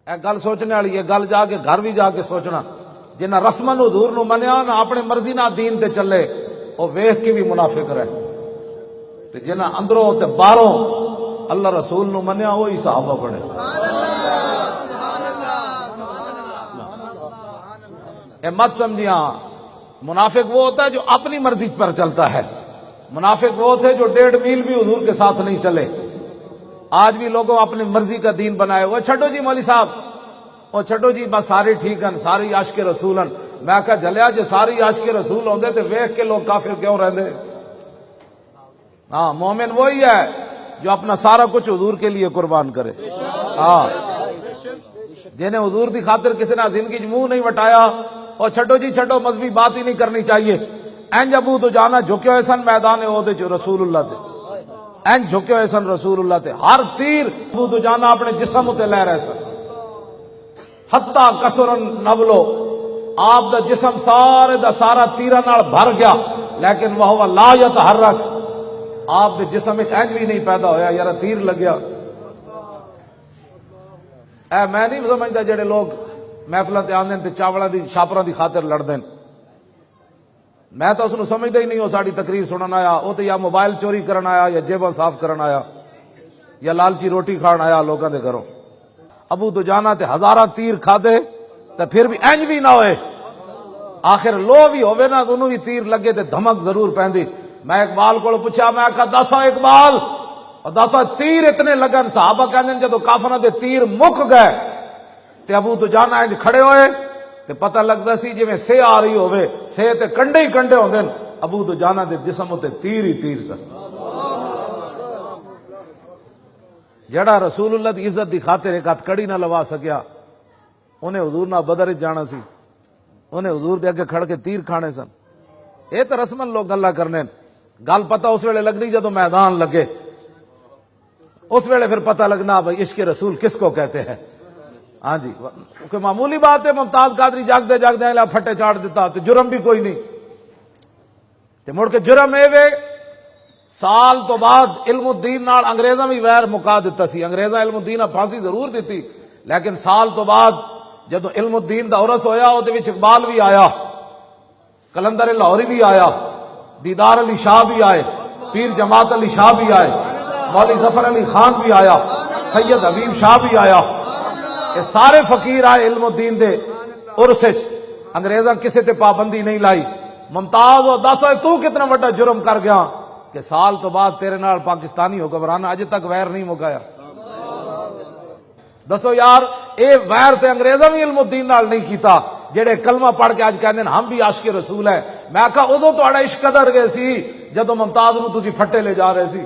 اے گل سوچنے والی ہے، گل جا کے گھر بھی جا کے سوچنا، جنہ رسمن حضور نو منیا نہ اپنے مرضی نہ دین تے چلے وہ ویخ کے بھی منافق رہے، تے جنہ اندروں تے باہروں اللہ رسول نو منیا وہی صحابہ بنے۔ اے مت سمجھیاں منافق وہ ہوتا ہے جو اپنی مرضی پر چلتا ہے، منافق وہ ہوتے جو 1.5 میل بھی حضور کے ساتھ نہیں چلے۔ آج بھی لوگوں اپنی مرضی کا دین بنائے، وہ چھٹو جی مولوی صاحب، وہ چھٹو جی بس سارے ٹھیک ہیں، ساری عاشق رسول ہیں۔ میں کہا جلیا جے ساری عاشق رسول ہوندے تے ویکھ کے لوگ کافر کیوں رہندے؟ ہاں مومن وہی ہے جو اپنا سارا کچھ حضور کے لیے قربان کرے۔ ہاں جنہیں حضور دی خاطر کسی نے زندگی منہ نہیں وٹایا، اور چھٹو جی چھٹو مذہبی بات ہی نہیں کرنی چاہیے۔ اینج ابو تو جانا جھکے ہوئے سن میدان عہد چ رسول اللہ تے، اینج جھکے ہوئے سن رسول اللہ تے، ہر تیر ابو تو جانا اپنے جسم تے لے رہے سن، حتی کسرن نبلو، آپ دا جسم سارے دا سارا تیرہ نال بھر گیا، لیکن وہ لا یتحرک، آپ دے جسم ایک اینج بھی نہیں پیدا ہویا یار تیر لگیا۔ اے میں نہیں سمجھدا جڑے لوگ محفلوں تے آندے تے چاولاں دی شاپراں دی خاطر لڑدے، میں تو اس نو سمجھدا ہی نہیں ہو ساڑی تقریر سنن آیا، وہ تو یا موبائل چوری کرن آیا یا جیباں صاف کرن آیا یا لالچی روٹی کھان آیا لوگاں دے گھروں۔ ابو تو جانا تے ہزاراں تیر کھا دے تے پھر بھی اینج بھی نہ ہوئے، آخر لو بھی ہوئے نا انہوں بھی تیر لگے تے دھمک ضرور پہندی۔ میں اقبال کو پوچھا، میں کہا دسا اقبال اور دسا تیر اتنے لگن، صحابہ کہندے جدو کافراں دے تیر مک گئے تے ابو تو جانا انج کھڑے ہوئے تے پتہ لگدا سی جویں سے آ رہی ہوئے، سے تے کنڈے ہی کنڈے ہوندے، ابو تو جانا دے جسم تے تیر ہی تیر سن۔ جڑا رسول اللہ دی عزت دی خاطر ایک ہاتھ کڑی نہ لوا سکیا، انہیں حضور نہ بدر جانا سی، انہیں حضور دے اگے کھڑ کے تیر کھانے سن۔ اے تے رسمن لوگ اللہ کرنے، گل پتہ اس ویلے لگنی جدو میدان لگے، اس ویلے پھر پتہ لگنا بھائی عشق رسول کس کو کہتے ہیں۔ ہاں جی کوئی معمولی بات ہے، ممتاز قادری جاگدے جاگدے اللہ پھٹے چاڑ دیتا تو جرم بھی کوئی نہیں، تے مڑ کے جرم اے وے سال تو بعد علم الدین نال انگریزاں بھی ویر مکا دیتا سی، انگریزاں علم الدین پھانسی ضرور دیتی، لیکن سال تو بعد جدو علم الدین دا عرس ہویا وہ وچ اقبال بھی آیا، کلندر لاہوری بھی آیا، دیدار علی شاہ بھی آئے، پیر جماعت علی شاہ بھی آئے، مولوی ظفر علی خان بھی آیا، سید حبیب شاہ بھی آیا، یہ سارے فقیر آئے علم الدین دے عرس وچ، انگریزاں کسے تے پابندی نہیں لائی۔ ممتاز ہو دس ہوئے تو کتنا بڑا جرم کر گیا کہ سال تو بعد تیرے نال پاکستانی حکمران اج تک ویر نہیں مکایا۔ دسو یار اے ویر تے انگریزاں بھی علم الدین نال نہیں کیتا جڑے کلمہ پڑھ کے اج کہندے ہم بھی عاشق رسول ہے۔ میں کہا ادو تہاڈا عشق قدر گئے سی جدو ممتاز نو تسی پھٹے لے جا رہے سی۔